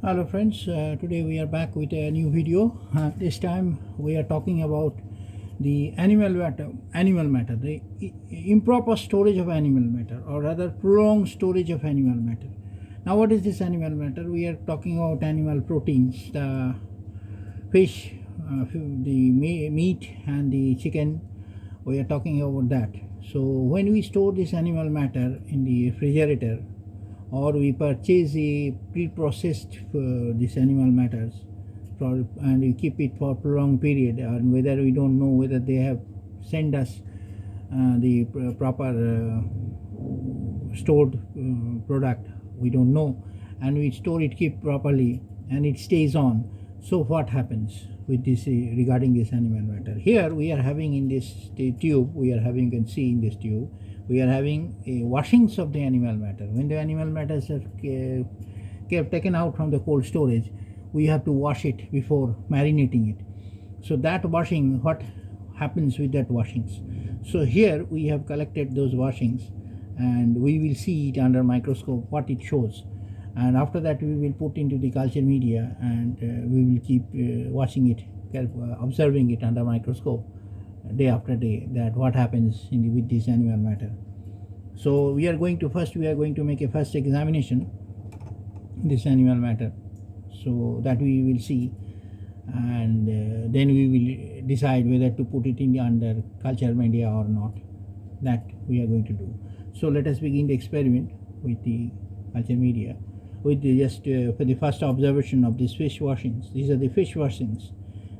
Hello friends, today we are back with a new video. This time we are talking about the animal matter, the improper storage of animal matter, or rather prolonged storage of animal matter. Now what is this animal matter? We are talking about animal proteins, the fish, the meat and the chicken. We are talking about that. So when we store this animal matter in the refrigerator, or we purchase a pre-processed these animal matters and we keep it for prolonged period, and whether we don't know whether they have sent us the proper stored product, we don't know, and we store it, keep properly, and it stays on. So what happens with this regarding this animal matter? Here we are having in this tube, we are having, you can see in this tube, we are having washings of the animal matter. When the animal matters are kept taken out from the cold storage, we have to wash it before marinating it. So that washing, what happens with that washings? So here we have collected those washings, and we will see it under microscope what it shows, and after that we will put into the culture media, and we will keep watching it, observing it under microscope day after day, that what happens with this animal matter. So we are going to make a first examination this animal matter, so that we will see, and then we will decide whether to put it in the under culture media or not. That we are going to do. So let us begin the experiment with the culture media, with the just for the first observation of these fish washings. These are the fish washings.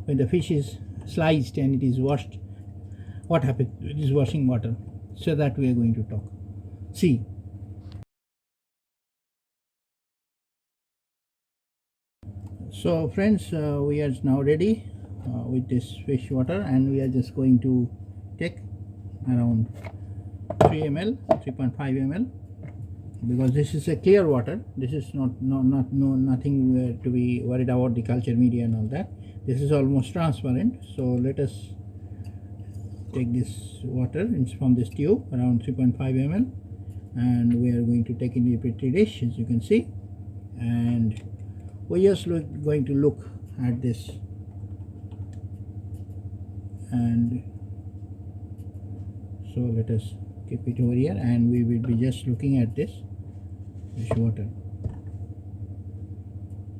When the fish is sliced and it is washed, what happens with this washing water? So that we are going to talk. See. So friends, we are now ready with this fish water, and we are just going to take around 3 ml, 3.5 ml, because this is a clear water. This is nothing to be worried about the culture media and all that. This is almost transparent. So let us take this water from this tube, around 3.5 ml, and we are going to take in the petri dish, as you can see, and we are just going to look at this, and so let us keep it over here, and we will be just looking at this fish water.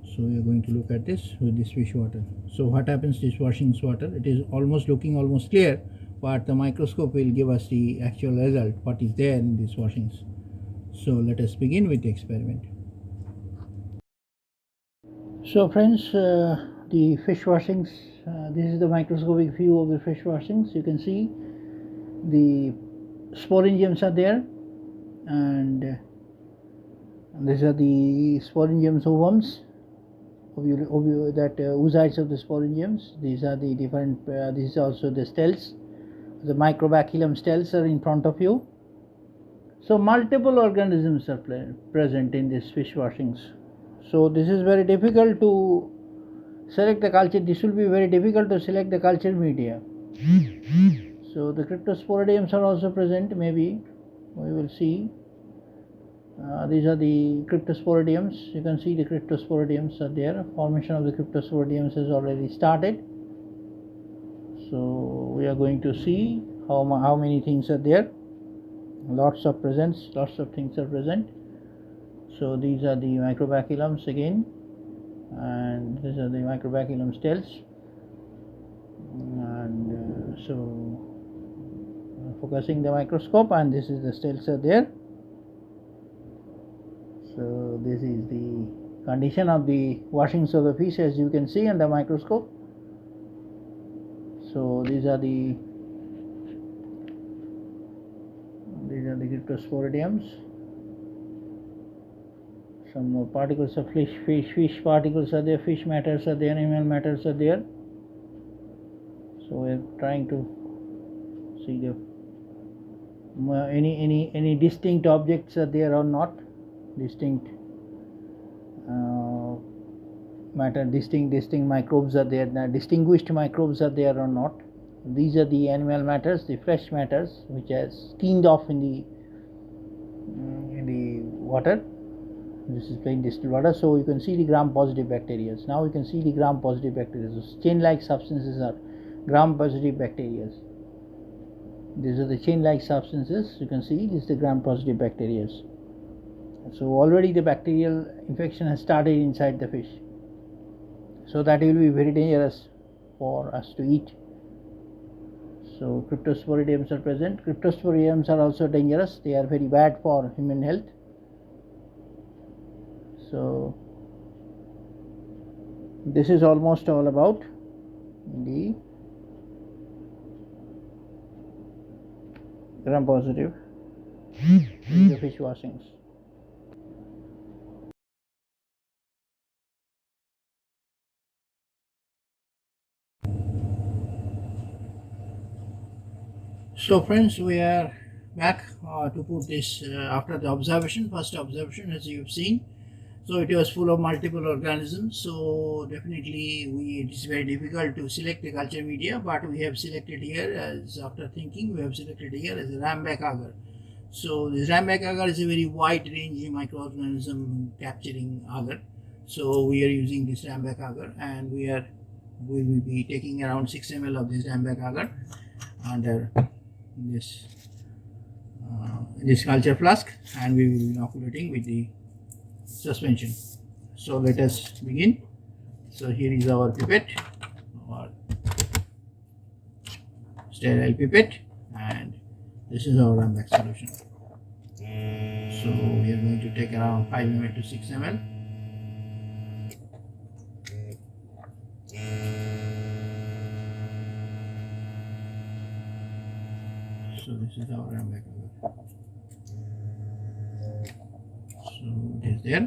So we are going to look at this with this fish water. So what happens, this washings water, it is looking almost clear, but the microscope will give us the actual result, what is there in these washings. So let us begin with the experiment. So friends, the fish washings, this is the microscopic view of the fish washings. You can see the sporengiums are there, and these are the sporengiums ovums, that oocytes of the sporengiums. These are the different, this is also the cells. The mycobachilum cells are in front of you. So multiple organisms are present in these fish washings. So this is very difficult to select the culture. This will be very difficult to select the culture media. So the cryptosporidiums are also present. Maybe we will see. These are the cryptosporidiums. You can see the cryptosporidiums are there. Formation of the cryptosporidiums has already started. So we are going to see how many things are there. Lots of things are present. So these are the mycobachilums again, and these are the mycobachilum cells, and so focusing the microscope, and this is the cells are there. So this is the condition of the washings of the fish, as you can see on the microscope. So these are the cryptosporidiums. Some more particles of fish particles are there, fish matters are there, animal matters are there. So we are trying to see the any distinct objects are there or not, distinct matter, distinct microbes are there, distinguished microbes are there or not. These are the animal matters, the fresh matters which has steamed off in the water. This is plain distilled water. So you can see the gram-positive bacteria. Now you can see the gram-positive bacteria. So chain-like substances are gram-positive bacteria. These are the chain-like substances. You can see this is the gram-positive bacteria. So already the bacterial infection has started inside the fish. So that will be very dangerous for us to eat. So cryptosporidiums are present. Cryptosporidiums are also dangerous. They are very bad for human health. So this is almost all about the gram-positive fish washings. So friends, we are back to put this after the observation, first observation, as you have seen. So it was full of multiple organisms. So definitely it is very difficult to select the culture media, but we have selected here, as after thinking, we have selected here as a ramback agar. So this ramback agar is a very wide ranging microorganism capturing agar. So we are using this ramback agar, and we will be taking around 6 ml of this ramback agar under this culture flask, and we will be inoculating with the suspension. So let us begin. So here is our pipette, our sterile pipette, and this is our ramback solution. So we are going to take around 5 ml to 6 ml. So this is our ramback. So it is there.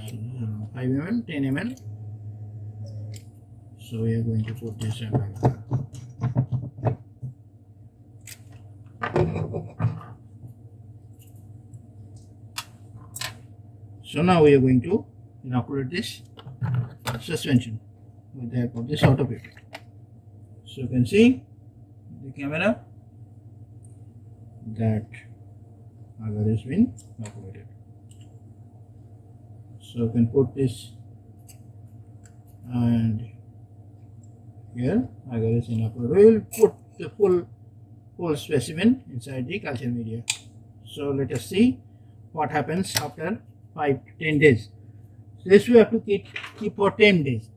So this is around 5 ml, 10 ml. So we are going to put this ramback. So now we are going to inoculate this suspension with the help of this auto pipette. So you can see the camera that agar has been inoculated. So you can put this, and here agar is inoculated. We will put the full specimen inside the culture media. So let us see what happens after 5 to 10 days. So this we have to keep for 10 days.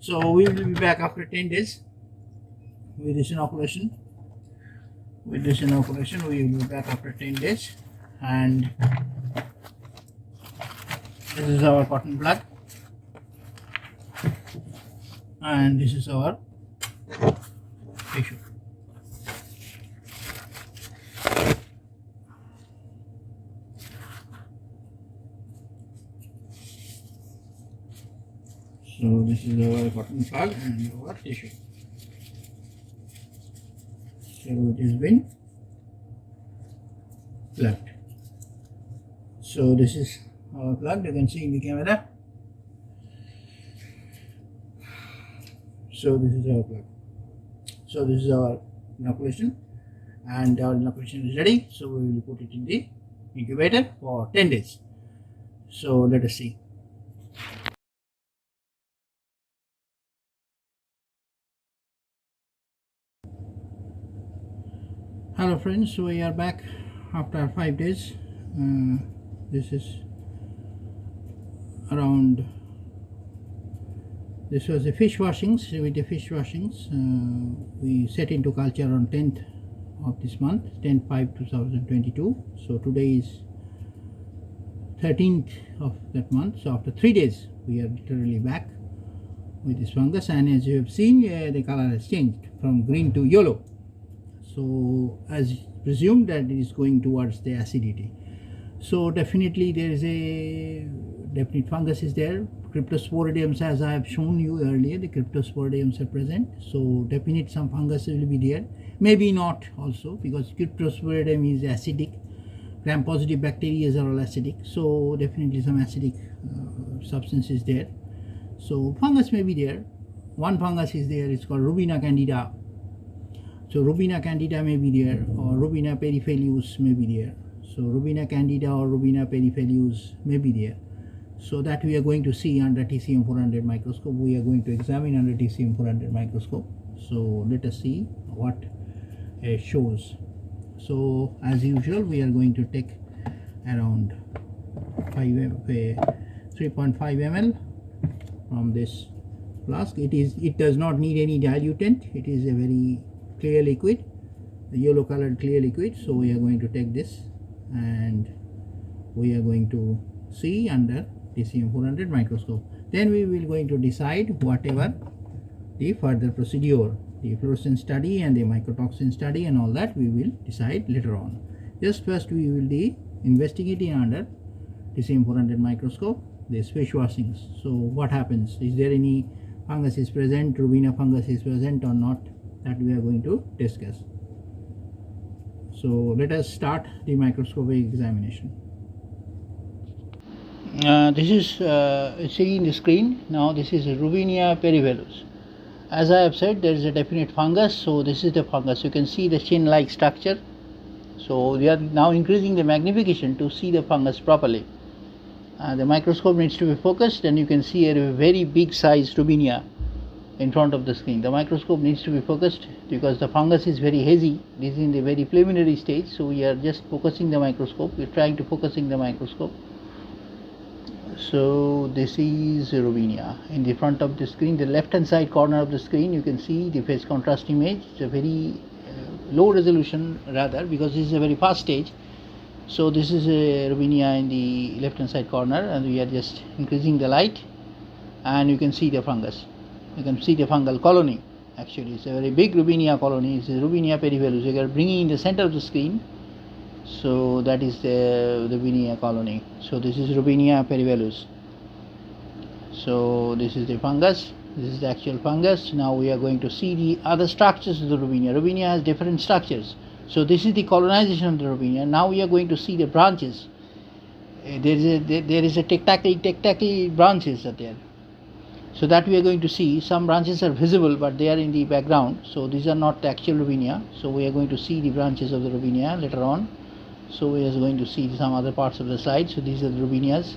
So we will be back after 10 days with this inoculation. With this inoculation, we will be back after 10 days. And this is our cotton plug. And this is our tissue. So this is our cotton plug and our tissue. So it has been plugged. So this is our plug. You can see in the camera. So this is our plug. So this is our inoculation, and our inoculation is ready. So we will put it in the incubator for 10 days. So let us see. Hello friends, so we are back after 5 days. This is around, this was the fish washings. With the fish washings, we set into culture on 10th of this month, 10/5/2022. So today is 13th of that month. So after 3 days, we are literally back with this fungus, and as you have seen, the color has changed from green to yellow. So as presumed that it is going towards the acidity. So definitely there is a definite fungus is there. Cryptosporidiums, as I have shown you earlier, the cryptosporidiums are present. So definitely some fungus will be there. Maybe not also, because cryptosporidium is acidic. Gram-positive bacteria are all acidic. So definitely some acidic substance is there. So fungus may be there. One fungus is there. It's called Rubinia candida. So Rubinia candida may be there, or Rubinia Perevelus may be there. So Rubinia candida or Rubinia Perevelus may be there. So that we are going to see under TCM 400 microscope. We are going to examine under TCM 400 microscope. So let us see what it shows. So as usual, we are going to take around 3.5 ml from this flask. It does not need any diluent. It is a very clear liquid, a yellow colored clear liquid. So we are going to take this and we are going to see under TCM 400 microscope. Then we will going to decide whatever the further procedure, the fluorescence study and the mycotoxin study and all that we will decide later on. Just first we will be investigating under TCM 400 microscope the fish washings. So what happens? Is there any fungus is present, Rubinia fungus is present or not? That we are going to discuss. So let us start the microscopic examination. This is seeing the screen. Now this is Rubinia Perevelus. As I have said, there is a definite fungus. So this is the fungus. You can see the chin-like structure. So we are now increasing the magnification to see the fungus properly. The microscope needs to be focused, and you can see a very big size Rubinia in front of the screen. The microscope needs to be focused because the fungus is very hazy. This is in the very preliminary stage. So we are just focusing the microscope. We are trying to focusing the microscope. So this is Rubinia in the front of the screen. The left hand side corner of the screen, you can see the phase contrast image. It's a very low resolution rather, because this is a very fast stage. So this is a Rubinia in the left hand side corner, and we are just increasing the light, and you can see the fungus. You can see the fungal colony. Actually it's a very big Rubinia colony. It's a Rubinia Perevelus. You are bringing in the center of the screen. So that is the Rubinia colony. So this is Rubinia Perevelus. So this is the fungus. This is the actual fungus. Now we are going to see the other structures of the Rubinia. Rubinia has different structures. So this is the colonization of the Rubinia. Now we are going to see the branches. There is a tectacle branches are there. So that we are going to see. Some branches are visible, but they are in the background. So these are not the actual Rubinia. So we are going to see the branches of the Rubinia later on. So we are going to see some other parts of the slide. So these are the Rubinias.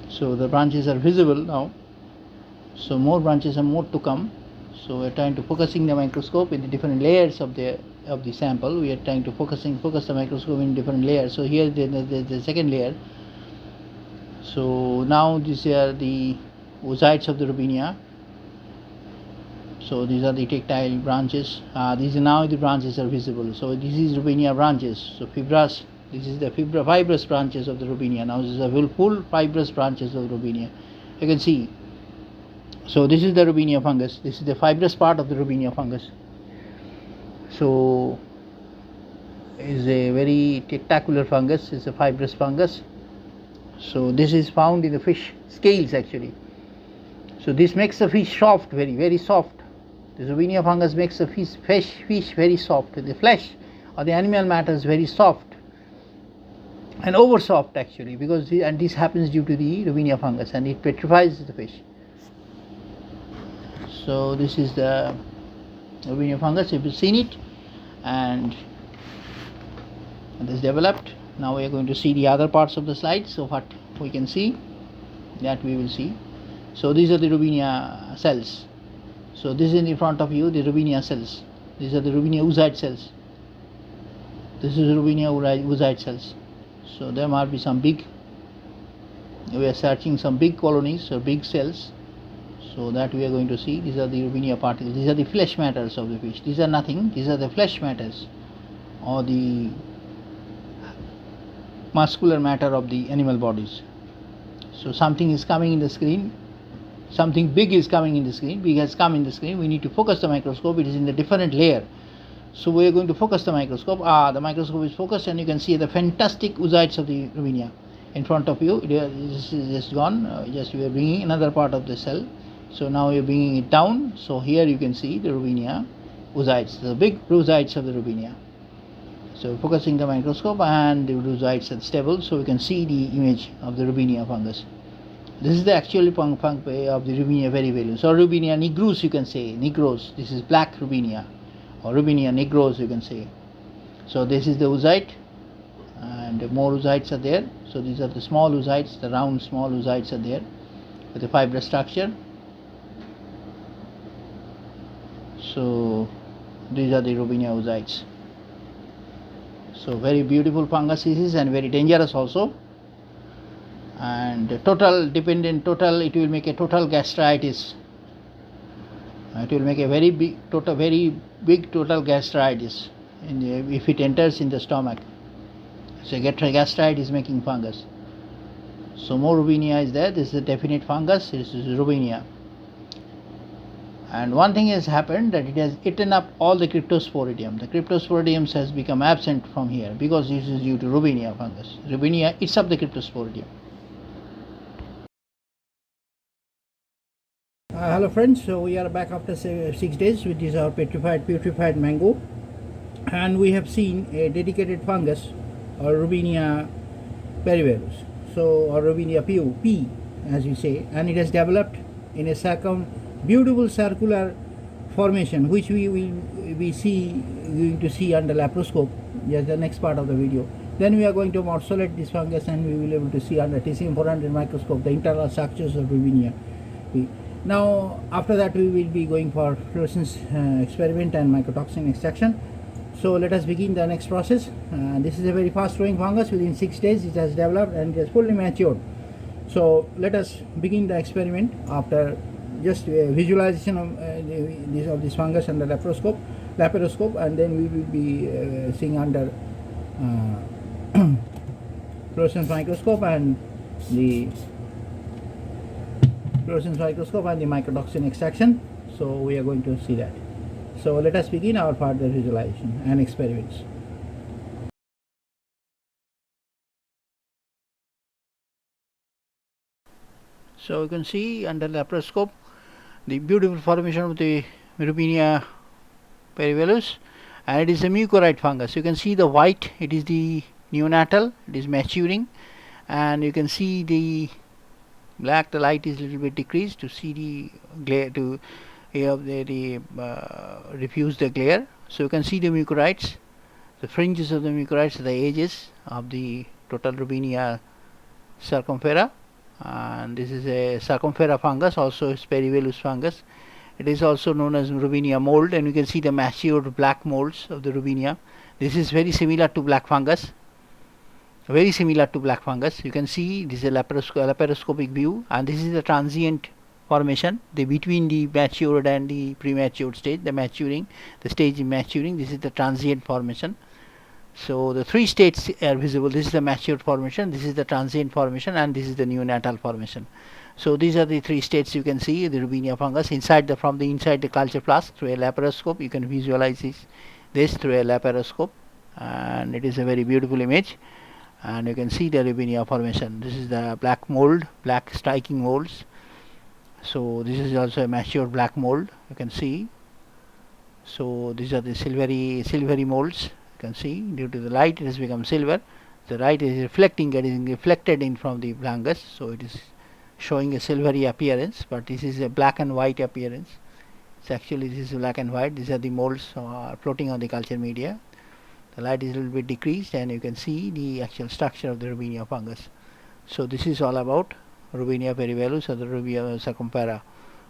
So the branches are visible now. So more branches are more to come. So we are trying to focusing the microscope in the different layers of the sample. We are trying to focus the microscope in different layers. So here the second layer. So now these are the oocytes of the Rubinia. So these are the tactile branches. These are now the branches are visible. So this is Rubinia branches. So fibrous. This is the fibrous branches of the Rubinia. Now this is the full fibrous branches of Rubinia. You can see. So this is the Rubinia fungus. This is the fibrous part of the Rubinia fungus. So is a very tactacular fungus. It's a fibrous fungus. So this is found in the fish scales actually. So this makes the fish soft, very very soft. The Rubinia fungus makes the fish very soft. The flesh or the animal matter is very soft and over soft actually, because this happens due to the Rubinia fungus, and it petrifies the fish. So this is the Rubinia fungus. You've seen it, and this developed. Now we are going to see the other parts of the slide. So what we can see, that we will see. So these are the Rubinia cells. So this is in front of you, the Rubinia cells. These are the Rubinia oocyte cells. This is Rubinia oocyte cells. So there might be some big, we are searching some big colonies or big cells. So that we are going to see. These are the Rubinia particles. These are the flesh matters of the fish. These are nothing. These are the flesh matters or the muscular matter of the animal bodies. So something is coming in the screen. Something big is coming in the screen. Big has come in the screen. We need to focus the microscope. It is in the different layer. So we are going to focus the microscope. The microscope is focused, and you can see the fantastic oocytes of the Rubinia in front of you. This is just gone. Just we are bringing another part of the cell. So now we are bringing it down. So here you can see the Rubinia oocytes, the big oocytes of the Rubinia. So focusing the microscope, and the oocytes are stable. So we can see the image of the Rubinia fungus. This is the actual fungus of the Rubinia Perevelus, or Rubinia nigros, you can say, nigros. This is black Rubinia, or Rubinia nigros, you can say. So this is the oocyte, and more oocytes are there. So these are the small oocytes, the round small oocytes are there with the fibrous structure. So these are the Rubinia oocytes. So very beautiful fungus species and very dangerous also. And it will make a total gastritis. It will make a very big total gastritis if it enters in the stomach. So gastritis making fungus. So more Rubinia is there. This is a definite fungus. This is Rubinia. And one thing has happened, that it has eaten up all the cryptosporidium. The cryptosporidiums has become absent from here because this is due to Rubinia fungus. Rubinia eats up the cryptosporidium. Hello friends, so we are back after 6 days, which is our putrefied mango, and we have seen a dedicated fungus, or Rubinia Perevelus, so, or Rubinia P as we say, and it has developed in a beautiful circular formation, which we will going to see under laparoscope. Yes, the next part of the video. Then we are going to morsolate this fungus, and we will be able to see under TCM400 microscope the internal structures of Rubinia P. Now after that we will be going for fluorescence experiment and mycotoxin extraction. So let us begin the next process. This is a very fast growing fungus. Within 6 days it has developed and it has fully matured. So let us begin the experiment after just visualization of this fungus under laparoscope, and then we will be seeing under fluorescence microscope and the mycotoxin extraction. So we are going to see that. So let us begin our further visualization and experiments. So you can see under laparoscope the beautiful formation of the Rubinia Perevelus, and it is a mucorite fungus. You can see the white, it is the neonatal, it is maturing, and you can see the black, the light is a little bit decreased to see the glare, to refuse the glare. So you can see the mucorites, the fringes of the mucorites at the edges of the total Rubinia circumfera, and this is a circumfera fungus, also a Perevelus fungus. It is also known as Rubinia mould, and you can see the matured black molds of the Rubinia. This is very similar to black fungus. You can see this is a laparoscopic view, and this is the transient formation, between the matured and the prematured stage, the stage in maturing. This is the transient formation. So the three states are visible. This is the matured formation, this is the transient formation, and this is the neonatal formation. So these are the three states you can see the Rubinia fungus from the inside the culture flask through a laparoscope. You can visualize this through a laparoscope, and it is a very beautiful image. And you can see the Rubinia formation. This is the black mold, black striking molds. So this is also a matured black mold, you can see. So these are the silvery molds. You can see due to the light it has become silver. The light is getting reflected in from the fungus, so it is showing a silvery appearance, but this is a black and white appearance. So actually this is black and white. These are the molds floating on the culture media. The light is a little bit decreased, and you can see the actual structure of the Rubinia fungus. So this is all about Rubinia Perevelus or the Rubinia circumfera.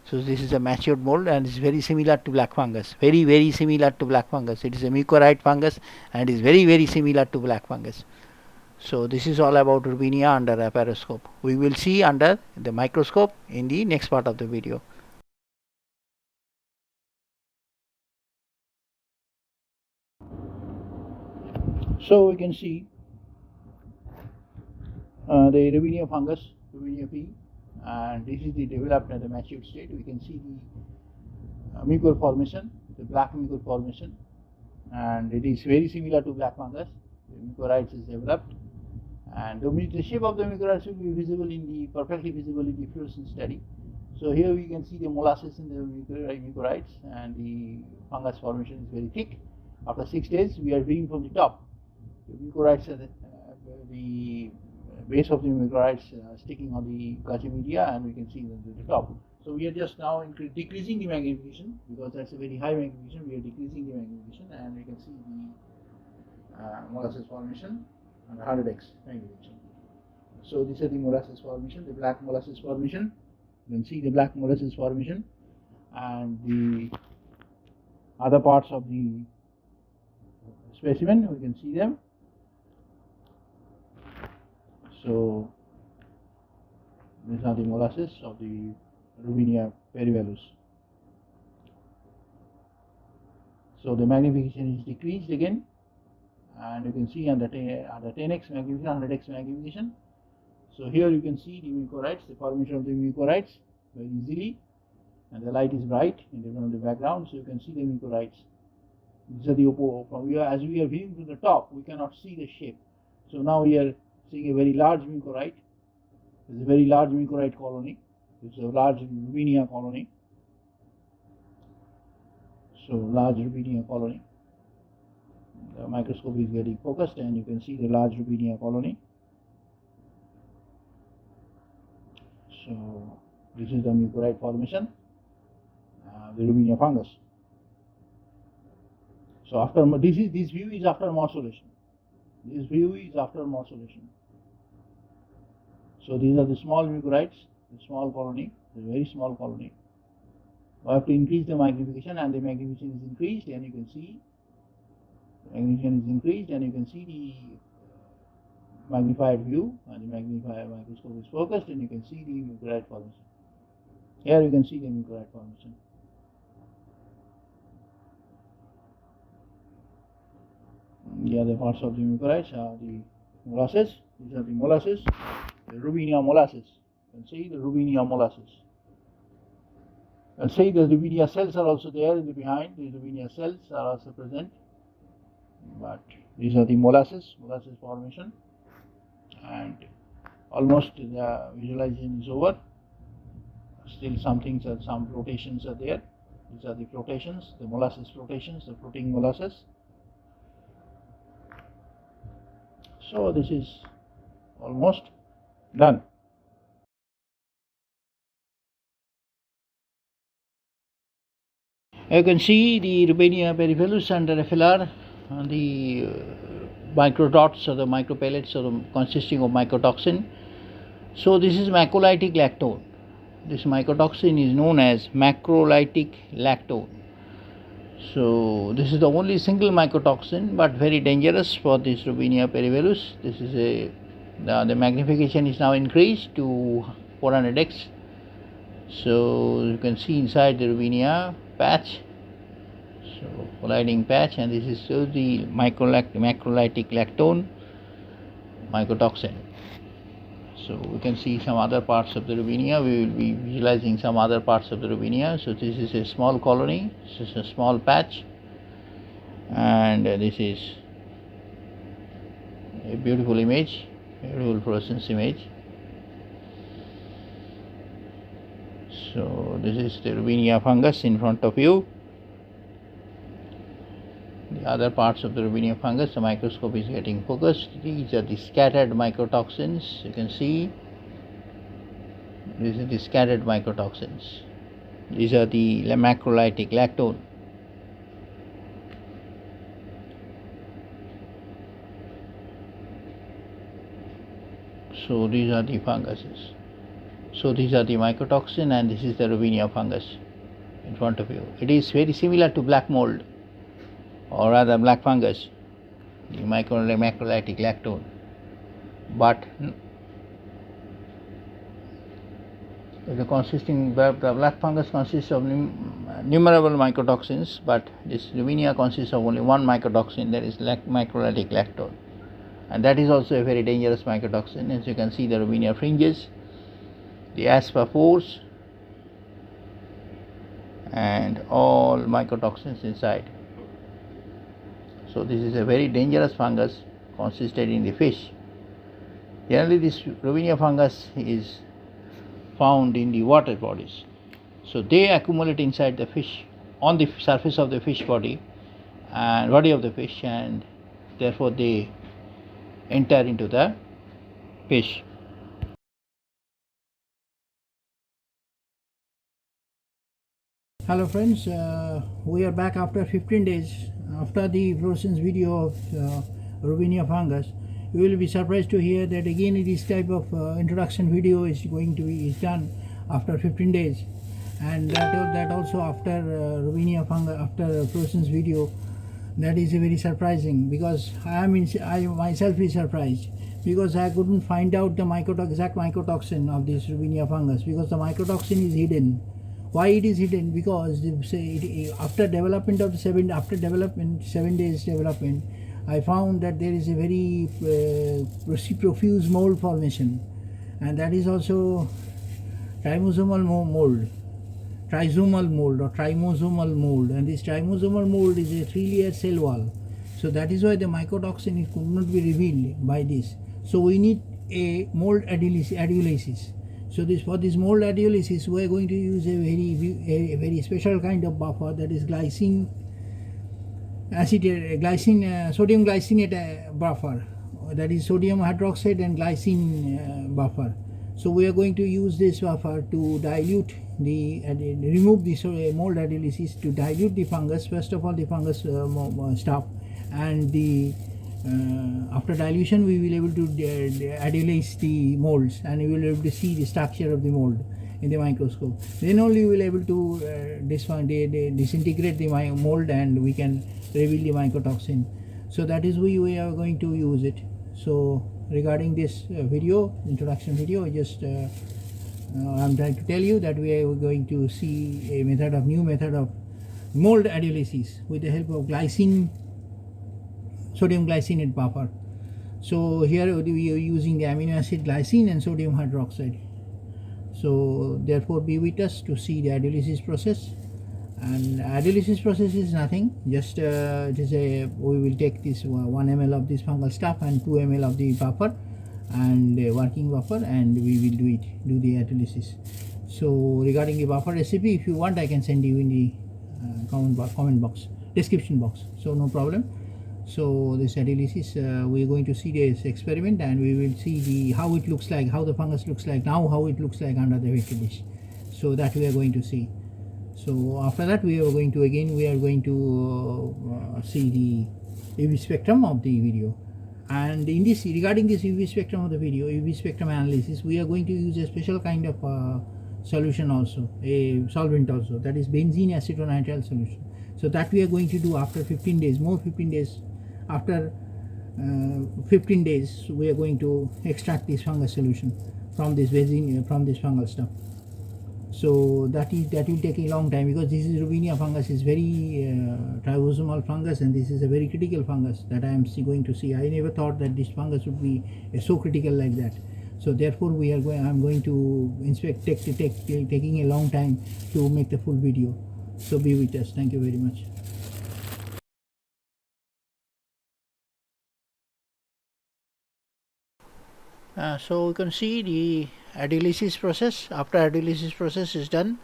So this is a matured mold, and is very similar to black fungus. Very similar to black fungus. It is a mucorite fungus, and is very similar to black fungus. So this is all about Rubinia under laparoscope. We will see under the microscope in the next part of the video. So we can see the Rubinia fungus, Rubinia P, and this is the developed at the matured state. We can see the mucor formation, the black mucor formation, and it is very similar to black fungus. The mucorites is developed, and the shape of the mucorites will be perfectly visible in the fluorescence study. So here we can see the molasses in the mucorites, and the fungus formation is very thick. After 6 days, we are viewing from the top. The mucorites are the base of the mucorites sticking on the culture media, and we can see the top. So we are just now decreasing the magnification, because that's a very high magnification. We are decreasing the magnification, and we can see the molasses formation and 100x magnification. So this is the molasses formation, the black molasses formation. You can see the black molasses formation, and the other parts of the specimen, we can see them. So these are the molasses of the Rubinia Perevelus. So the magnification is decreased again, and you can see under 10x magnification, 100x magnification. So here you can see the mucorites, the formation of the mucorites very easily, and the light is bright in front of the background, so you can see the mucorites. These are the from here, as we are viewing from the top, we cannot see the shape. So now we are seeing a very large mucorite. It's a very large mucorite colony. It's a large Rubinia colony. So large Rubinia colony. The microscope is getting focused, and you can see the large Rubinia colony. So this is the mucorite formation, the Rubinia fungus. So after this view is after morcellation. This view is after morcellation. So these are the small mucorites, the small colony, the very small colony. We have to increase the magnification, and the magnification is increased, and you can see the magnification is increased, and you can see the magnified view, and the magnified microscope is focused, and you can see the mucorite formation. Here you can see the mucorite formation. The other parts of the mucorites are the molasses. These are the molasses, the Rubinia molasses. You can see the Rubinia molasses. And see the Rubinia cells are also there in the behind. The Rubinia cells are also present. But these are the molasses formation. And almost the visualization is over. Still some flotations are there. These are the flotations, the molasses flotations, the floating molasses. So this is almost done. You can see the Rubinia Perevelus and the FLR and the microdots or the micropellets consisting of mycotoxin. So this is macrolytic lactone. This mycotoxin is known as macrolytic lactone. So this is the only single mycotoxin, but very dangerous for this Rubinia Perevelus. This is the magnification is now increased to 400x. So you can see inside the Rubinia patch, so colliding patch, and this is the macrolytic lactone mycotoxin. So we can see some other parts of the Rubinia. We will be visualizing some other parts of the Rubinia. So this is a small colony, this is a small patch, and this is a beautiful image, beautiful fluorescence image. So this is the Rubinia fungus in front of you. The other parts of the Rubinia fungus, the microscope is getting focused. These are the scattered mycotoxins. You can see these are the scattered mycotoxins. These are the macrolytic lactone. So these are the funguses. So these are the mycotoxin, and this is the Rubinia fungus in front of you. It is very similar to black mold, or rather black fungus, the macrolytic lactone. But the black fungus consists of numerable mycotoxins, but this Rubinia consists of only one mycotoxin, that is macrolytic lactone. And that is also a very dangerous mycotoxin. As you can see, the Rubinia fringes, the asperpores, and all mycotoxins inside. So this is a very dangerous fungus consisted in the fish. Generally this Rubinia fungus is found in the water bodies. So they accumulate inside the fish, on the surface of the fish body and body of the fish, and therefore they enter into the fish. Hello friends, we are back after 15 days after the fluorescence video of Rubinia fungus. You will be surprised to hear that again this type of introduction video is going to be done after 15 days, and that also after Rubinia fungus, after fluorescence video. That is very surprising, because I myself is surprised, because I couldn't find out the exact mycotoxin of this Rubinia fungus, because the mycotoxin is hidden. Why it is hidden? Because after development of 7 days development, I found that there is a very profuse mold formation, and that is also trimosomal mold, trisomal mold or trimosomal mold, and this trimosomal mold is a 3-layer cell wall. So that is why the mycotoxin could not be revealed by this. So we need a mold adhesiolysis. So for this mold adhesiolysis, we are going to use a very special kind of buffer, that is sodium glycinate buffer, that is sodium hydroxide and glycine buffer. So we are going to use this buffer to dilute remove the mold adhesiolysis, to dilute the fungus. First of all, the fungus stuff, and after dilution we will be able to adhesylize the molds, and we will be able to see the structure of the mold in the microscope. Then only we will be able to disintegrate the mold, and we can reveal the mycotoxin. So that is why we are going to use it. So regarding this introduction video, I'm trying to tell you that we are going to see a new method of mold adhesiolysis with the help of sodium glycinate buffer. So here we are using the amino acid glycine and sodium hydroxide. So therefore be with us to see the adhesiolysis process. And adhesiolysis process is nothing, just we will take this 1 ml of this fungal stuff and 2 ml of the buffer and working buffer, and we will do the adhesiolysis. So regarding the buffer recipe, if you want, I can send you in the comment box, description box, so no problem. So this adhesiolysis, we are going to see this experiment, and we will see how it looks like, how the fungus looks like now, how it looks like under the vector dish. So that we are going to see. So after that we are going to see the UV spectrum of the video. And in this, regarding this UV spectrum of the video, UV spectrum analysis, we are going to use a special kind of solution also, a solvent also, that is benzene acetonitrile solution. So that we are going to do after 15 days, after 15 days we are going to extract this fungus solution from this fungal stuff. So that will take a long time, because this is Rubinia fungus, is very trimosomal fungus, and this is a very critical fungus that I am going to see. I never thought that this fungus would be so critical like that. So therefore I'm going to inspect, taking a long time to make the full video. So be with us. Thank you very much. So you can see the adhesiolysis process. After adhesiolysis process is done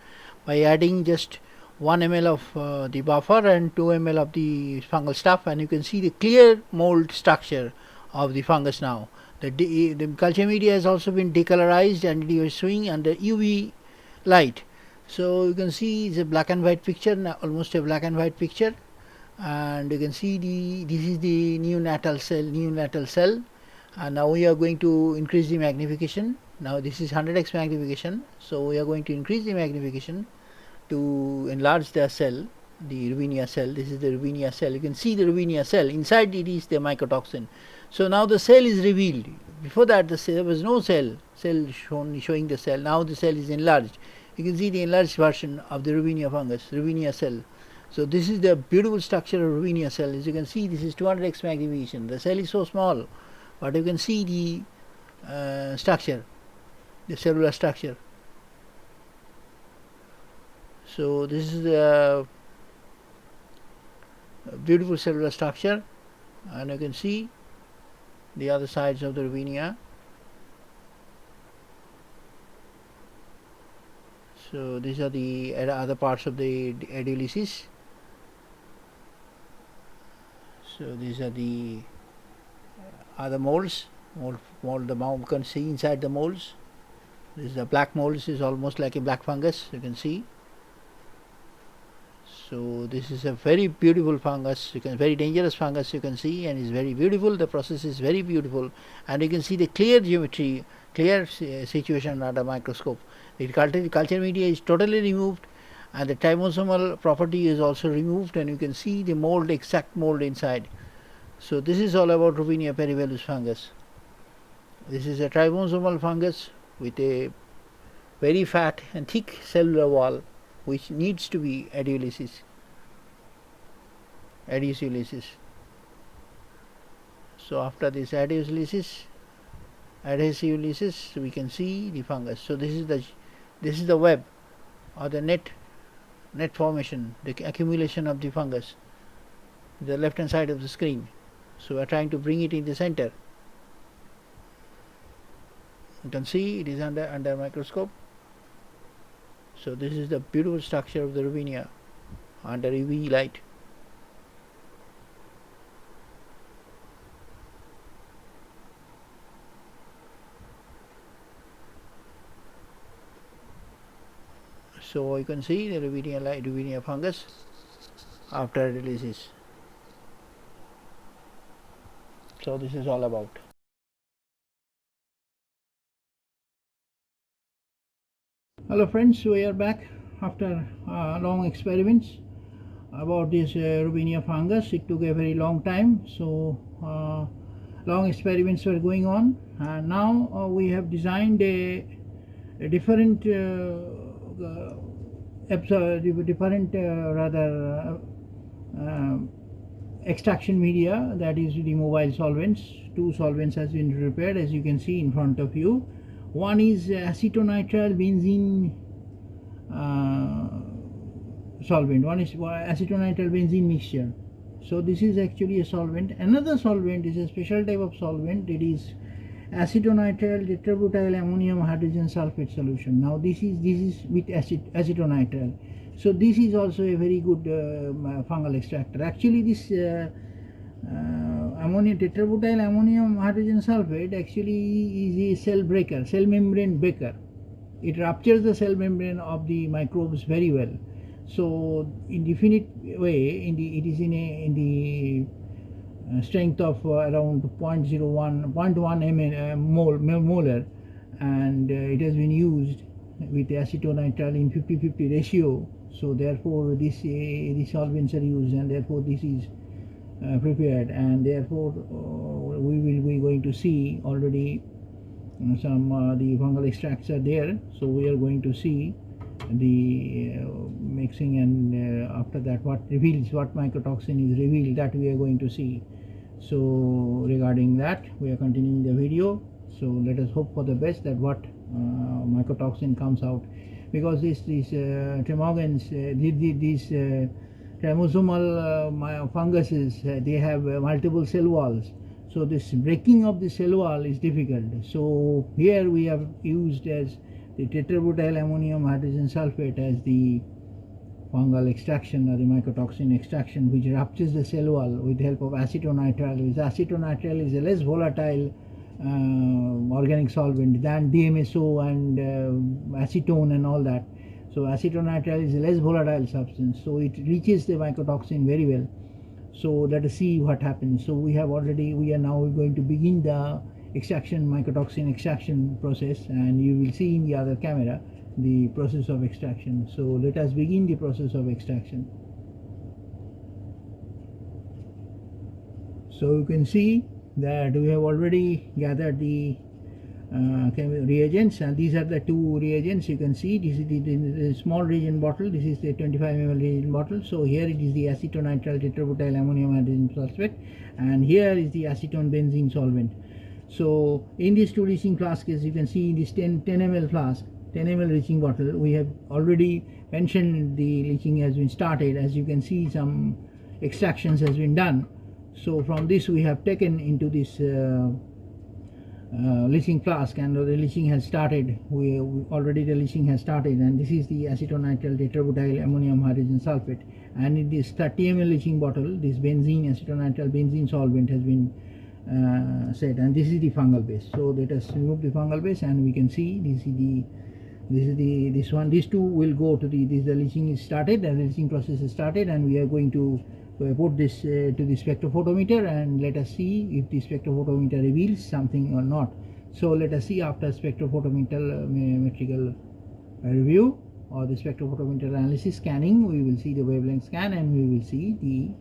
by adding just 1 ml of the buffer and 2 ml of the fungal stuff, and you can see the clear mold structure of the fungus now. The culture media has also been decolorized, and it is showing under UV light. So you can see it's a black and white picture, almost a black and white picture, and you can see this is the neonatal cell. And now we are going to increase the magnification. Now this is 100x magnification, so we are going to increase the magnification to enlarge the cell, the Rubinia cell. This is the Rubinia cell. You can see the Rubinia cell. Inside it is the mycotoxin. So now the cell is revealed. Before that there was no cell showing the cell. Now the cell is enlarged. You can see the enlarged version of the Rubinia fungus, Rubinia cell. So this is the beautiful structure of Rubinia cell. As you can see, this is 200x magnification. The cell is so small, but you can see the structure, the cellular structure. So this is the beautiful cellular structure, and you can see the other sides of the Rubinia. So these are the other parts of the adhesiolysis. So these are the other molds. The mold you can see inside the molds. This is the black molds, is almost like a black fungus, you can see. So this is a very beautiful fungus, very dangerous fungus you can see, and is very beautiful. The process is very beautiful, and you can see the clear geometry, clear situation under microscope. The culture media is totally removed, and the trimosomal property is also removed, and you can see the mold, exact mold inside. So this is all about Rubinia Perevelus fungus. This is a trimosomal fungus with a very fat and thick cellular wall, which needs to be adhesiolysis. So after this adhesiolysis, we can see the fungus. So this is the web or the net formation, the accumulation of the fungus, the left hand side of the screen. So we are trying to bring it in the center. You can see it is under microscope. So this is the beautiful structure of the Rubinia under UV light. So you can see the Rubinia fungus after releases. So this is all about. Hello friends, we are back after long experiments about this Rubinia fungus. It took a very long time, so long experiments were going on, and now we have designed a different extraction media, that is the mobile solvents. Two solvents has been prepared, as you can see in front of you. One is acetonitrile benzene solvent, one is acetonitrile benzene mixture. So this is actually a solvent. Another solvent is a special type of solvent. It is acetonitrile tetrabutyl ammonium hydrogen sulphate solution. Now this is with acetonitrile. So this is also a very good fungal extractor. Actually this tetrabutyl ammonium hydrogen sulphate actually is a cell breaker, cell membrane breaker. It ruptures the cell membrane of the microbes very well. So in definite way, it is in the strength of around 0.1 molar, and it has been used with acetonitrile in 50-50 ratio. So therefore these solvents are used, and therefore this is prepared, and therefore we will be going to see already some the fungal extracts are there. So we are going to see the mixing, and after that what mycotoxin is revealed, that we are going to see. So regarding that we are continuing the video. So let us hope for the best that what mycotoxin comes out, because these trimogens, these trimosomal funguses, they have multiple cell walls. So this breaking of the cell wall is difficult. So here we have used as the tetrabutyl ammonium hydrogen sulphate as the fungal extraction or the mycotoxin extraction, which ruptures the cell wall with the help of acetonitrile. Acetonitrile is a less volatile organic solvent than DMSO and acetone and all that. So acetonitrile is a less volatile substance, so it reaches the mycotoxin very well. So let us see what happens. So we are now going to begin the mycotoxin extraction process, and you will see in the other camera the process of extraction. So let us begin the process of extraction. So you can see that we have already gathered the reagents, and these are the two reagents. You can see this is the small reagent bottle, this is the 25 ml reagent bottle. So here it is the acetonitrile tetrabutyl ammonium hydrogen sulphate, and here is the acetone benzene solvent. So in these two leaching flasks, as you can see, in this 10 ml flask, 10 ml leaching bottle, we have already mentioned the leaching has been started. As you can see, some extractions has been done. So from this we have taken into this leaching flask, and the leaching has started. The leaching has started, and this is the acetonitrile tetrabutyl ammonium hydrogen sulphate. And in this 30 ml leaching bottle, this acetonitrile benzene solvent has been set, and this is the fungal base. So let us remove the fungal base, and we can see this is the This one. These two will go to the leaching is started, and the leaching process is started, and we are going to put this to the spectrophotometer, and let us see if the spectrophotometer reveals something or not. So let us see after spectrophotometrical review or the spectrophotometer analysis scanning. We will see the wavelength scan, and we will see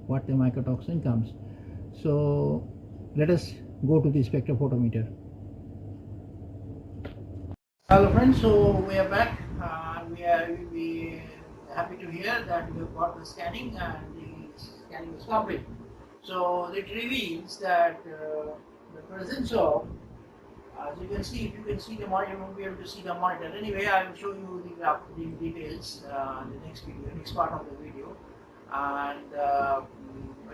what the mycotoxin comes. So let us go to the spectrophotometer. Hello friends, so we are back. We are happy to hear that we have got the scanning, and the scanning is complete. So it reveals that the presence of, as you can see, if you can see the monitor, you won't be able to see the monitor. Anyway, I will show you the graph, the details in the next video, next part of the video. And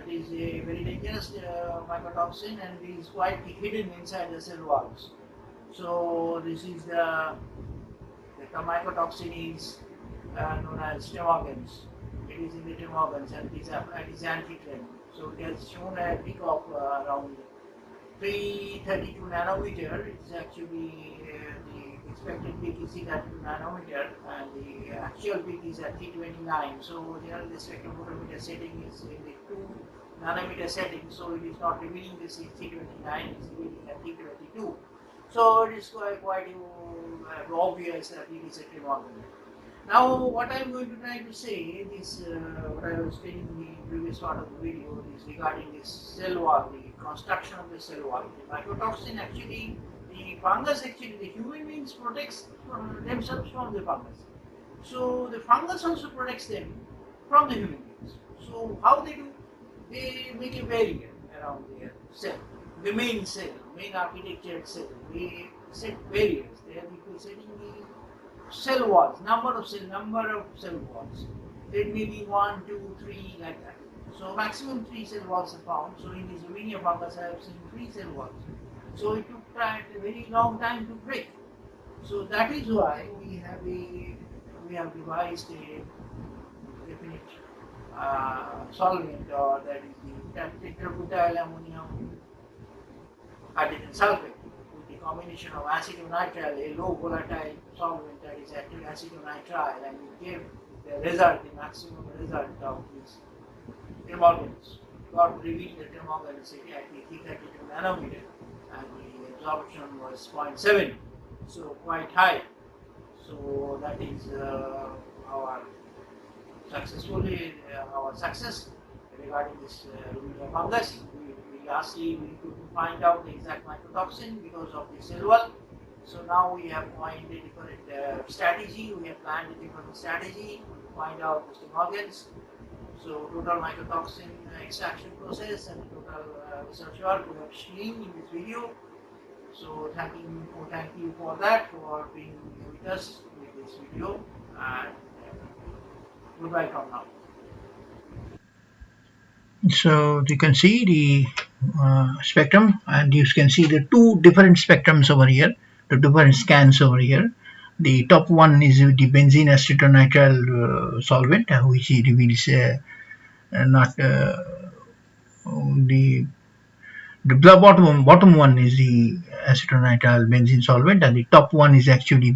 it is a very dangerous mycotoxin, and it is quite hidden inside the cell walls. So this is the mycotoxin is known as trimosomal. It is in the trimosomal, and it is Janthetrem. So it has shown a peak of around 332 nanometer. It is actually the expected peak is 332 nanometer, and the actual peak is at 329. So here the spectrophotometer setting is in the 2 nanometer setting. So it is not revealing this 329. It is revealing at 322. So it is quite obvious that it is a trimosomal. Now, what I am going to try to say is what I was saying in the previous part of the video is regarding this cell wall, the construction of the cell wall. The mycotoxin actually, the fungus actually, the human beings protects themselves from the fungus. So the fungus also protects them from the human beings. So how they do? They make a barrier around their cell, the main cell, main architectured cell. They set barriers. They are setting the cell walls, number of cell walls. It may be 1, 2, 3 like that. So maximum 3 cell walls are found. So in this Rubinia fungus, I have seen 3 cell walls. So it took a very long time to break. So that is why we have devised a definite solvent, or that is the tetrabutyl ammonium hydrogen sulphate, with the combination of acetonitrile, a low volatile solvent that is active acetonitrile, and we gave the result, the maximum result of these trimosomes. God revealed the trimosomes at 332 nanometer, and the absorption was 0.7, so quite high. So that is our success regarding this Rubinia fungus. Lastly, we could find out the exact mycotoxin because of the cell wall. So now we have coined a different strategy. We have planned a different strategy to find out the organs. So total mycotoxin extraction process and total research work we have seen in this video. So thank you for that, for being with us with this video, and goodbye from now. So you can see the spectrum, and you can see the 2 different spectrums over here, the different scans over here. The top one is the benzene acetonitrile solvent, which reveals not the bottom one is the acetonitrile benzene solvent, and the top one is actually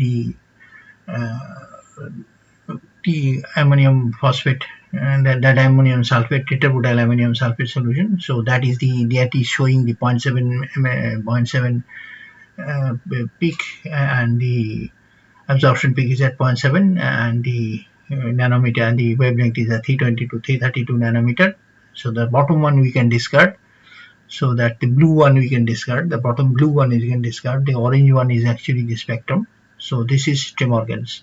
the ammonium phosphate, and that ammonium sulphate, tetrabutyl ammonium sulphate solution. So that is showing the 0.7 peak, and the absorption peak is at 0.7, and the nanometer and the wavelength is at 320 to 332 nanometer. So the bottom one we can discard. So that the blue one we can discard. The bottom blue one is we can discard. The orange one is actually the spectrum. So this is trimosomal.